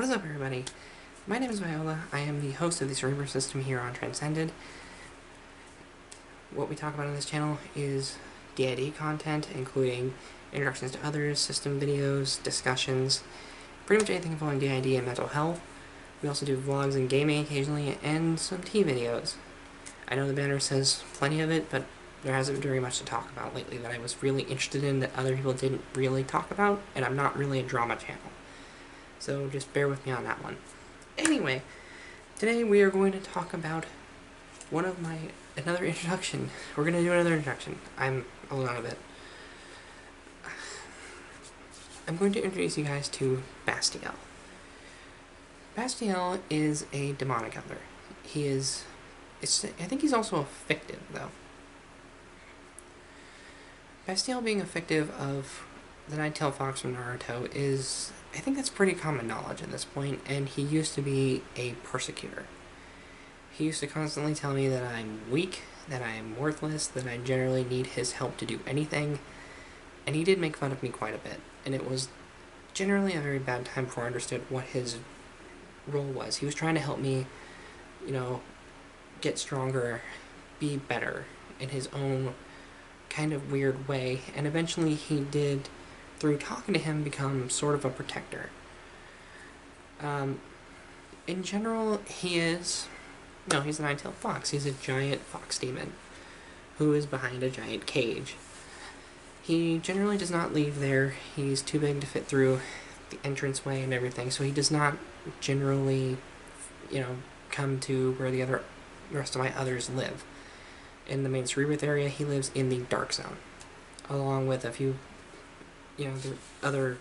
What is up, everybody? My name is Viola. I am the host of the Cerebral System here on TransenDID. What we talk about on this channel is DID content, including introductions to others, system videos, discussions, pretty much anything involving DID and mental health. We also do vlogs and gaming occasionally, and some tea videos. I know the banner says plenty of it, but there hasn't been very much to talk about lately that I was really interested in that other people didn't really talk about, and I'm not really a drama channel. So just bear with me on that one. Anyway, today we are going to talk about another introduction. We're going to do another introduction. I'm a little out of it. I'm going to introduce you guys to Bastielle. Bastielle is a demonic elder. I think he's also a fictive, though. Bastielle being a fictive of the Nine-Tailed Fox from Naruto is, I think that's pretty common knowledge at this point, and he used to be a persecutor. He used to constantly tell me that I'm weak, that I am worthless, that I generally need his help to do anything, and he did make fun of me quite a bit, and it was generally a very bad time before I understood what his role was. He was trying to help me, get stronger, be better in his own kind of weird way, and eventually he did, through talking to him, become sort of a protector. In general, he's a nine-tailed fox. He's a giant fox demon who is behind a giant cage. He generally does not leave there. He's too big to fit through the entranceway and everything, so he does not generally, come to where the rest of my others live. In the main Cerebral area, he lives in the dark zone, along with a few the others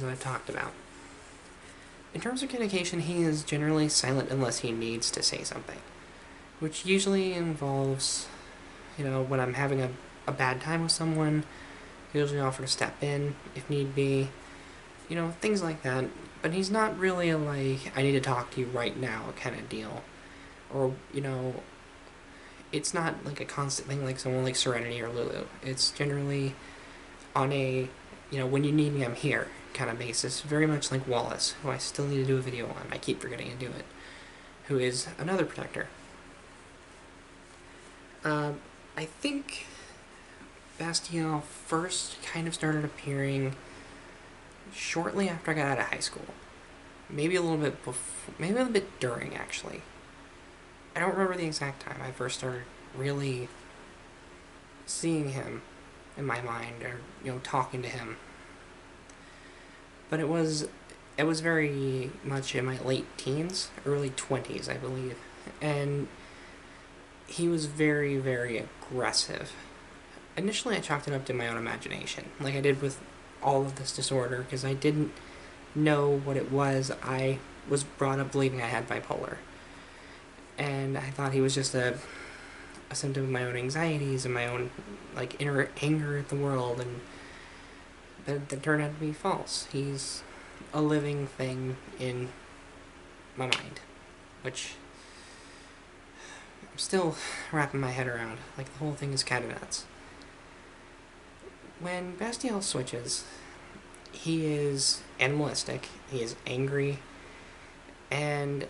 that I've talked about. In terms of communication, he is generally silent unless he needs to say something, which usually involves, when I'm having a bad time with someone, he'll usually offer to step in if need be, things like that. But he's not really a, I need to talk to you right now kind of deal. Or, it's not like a constant thing like someone like Serenity or Lulu. It's generally on a when you need me, I'm here kind of basis. Very much like Wallace, who I still need to do a video on. I keep forgetting to do it. Who is another protector. I think Bastielle first kind of started appearing shortly after I got out of high school. Maybe a little bit before, maybe a little bit during, actually. I don't remember the exact time I first started really seeing him in my mind, or talking to him. But it was very much in my late teens, early 20s, I believe, and he was very, very aggressive. Initially, I chalked it up to my own imagination, like I did with all of this disorder, because I didn't know what it was. I was brought up believing I had bipolar, and I thought he was just a symptom of my own anxieties and my own inner anger at the world, and that turned out to be false. He's a living thing in my mind, which I'm still wrapping my head around. The whole thing is kind of nuts. When Bastielle switches, he is animalistic, he is angry, and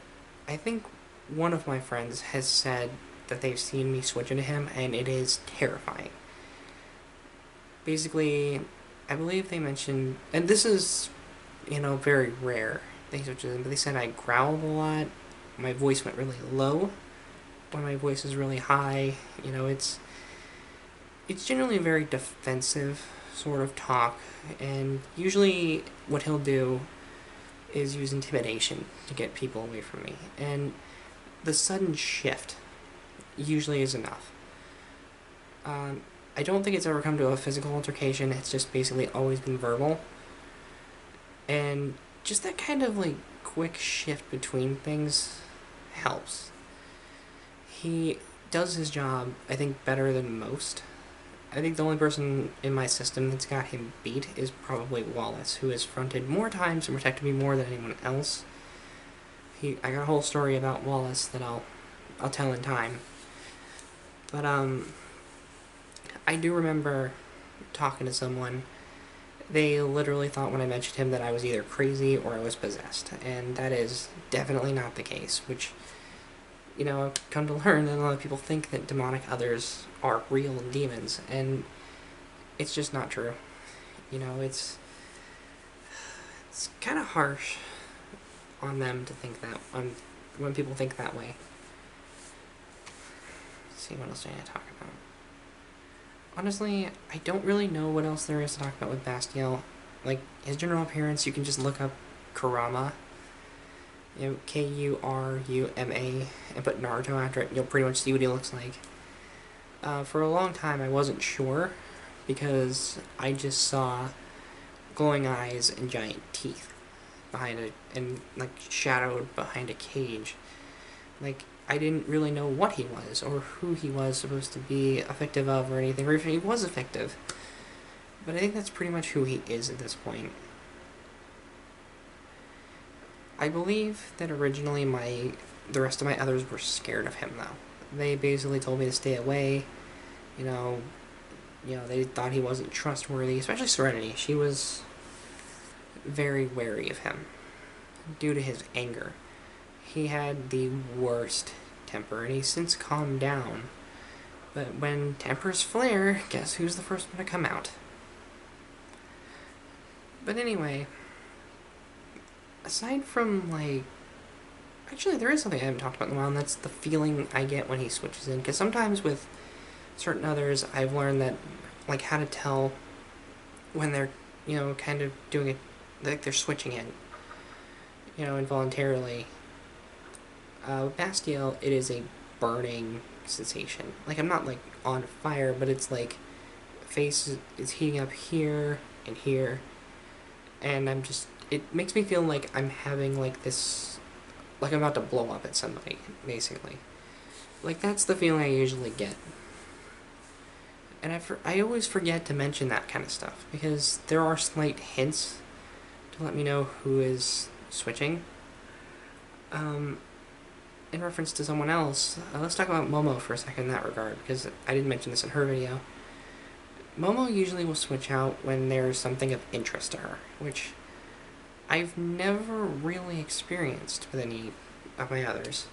I think one of my friends has said that they've seen me switch into him, and it is terrifying. Basically, I believe they mentioned, and this is, very rare, they switch in, but they said I growled a lot, my voice went really low, when my voice is really high, it's generally a very defensive sort of talk, and usually what he'll do is use intimidation to get people away from me, and the sudden shift usually is enough. I don't think it's ever come to a physical altercation. It's just basically always been verbal, and just that kind of quick shift between things helps. He does his job, I think, better than most. I think the only person in my system that's got him beat is probably Wallace, who has fronted more times and protected me more than anyone else. I got a whole story about Wallace that I'll tell in time. But I do remember talking to someone They literally thought when I mentioned him that I was either crazy or I was possessed, and that is definitely not the case, which, you know, I've come to learn that a lot of people think that demonic others are real demons, and it's just not true. You know, it's kind of harsh on them to think that, when people think that way. Let's see, what else do I need to talk about? Honestly, I don't really know what else there is to talk about with Bastielle. Like, his general appearance, you can just look up Kurama, you know, Kuruma, and put Naruto after it, and you'll pretty much see what he looks like. For a long time, I wasn't sure, because I just saw glowing eyes and giant teeth behind it, and, like, shadowed behind a cage. Like, I didn't really know what he was, or who he was supposed to be effective of, or anything, or if he was effective. But I think that's pretty much who he is at this point. I believe that originally the rest of my others were scared of him, though. They basically told me to stay away. You know, they thought he wasn't trustworthy, especially Serenity. She was very wary of him due to his anger. He had the worst temper, and he's since calmed down. But when tempers flare, guess who's the first one to come out? But anyway, aside from, like... Actually, there is something I haven't talked about in a while, and that's the feeling I get when he switches in. Because sometimes with certain others, I've learned that, like, how to tell when they're, you know, kind of doing it, like they're switching in, you know, involuntarily. With Bastielle, it is a burning sensation. Like, I'm not, like, on fire, but it's like, face is heating up here and here, and I'm just, it makes me feel like I'm having, like, this, like I'm about to blow up at somebody, basically. Like, that's the feeling I usually get. And I always forget to mention that kind of stuff, because there are slight hints to let me know who is switching. In reference to someone else, let's talk about Momo for a second in that regard, because I didn't mention this in her video. Momo usually will switch out when there's something of interest to her, which I've never really experienced with any of my others.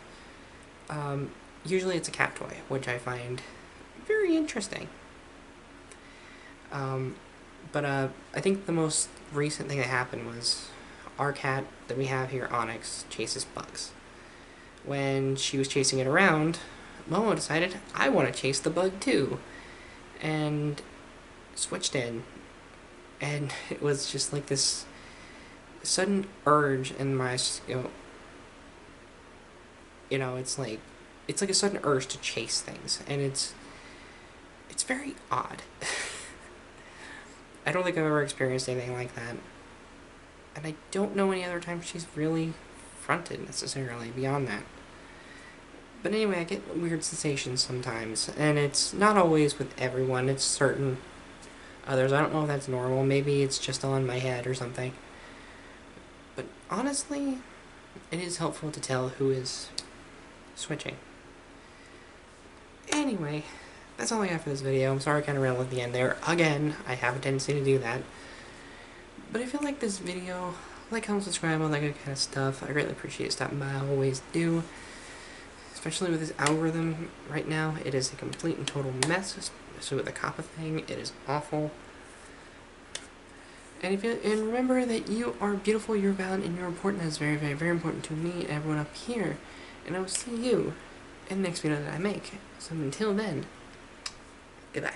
Usually it's a cat toy, which I find very interesting. But I think the most recent thing that happened was our cat that we have here, Onyx, chases bugs. When she was chasing it around, Momo decided, I want to chase the bug too, and switched in, and it was just like this sudden urge in my, you know, it's like a sudden urge to chase things, and it's very odd. I don't think I've ever experienced anything like that, and I don't know any other time she's really fronted necessarily beyond that. But anyway, I get weird sensations sometimes, and it's not always with everyone, it's certain others. I don't know if that's normal, maybe it's just all in my head or something. But honestly, it is helpful to tell who is switching. Anyway, that's all I got for this video. I'm sorry I kind of ran at the end there. Again, I have a tendency to do that. But if you like this video, like, comment, subscribe, all that good kind of stuff. I greatly appreciate it stopping by. I always do. Especially with this algorithm right now, it is a complete and total mess. Especially with the Kappa thing, it is awful. And remember that you are beautiful, you're valid, and you're important. That is very, very, very important to me and everyone up here. And I will see you in the next video that I make. So until then, goodbye.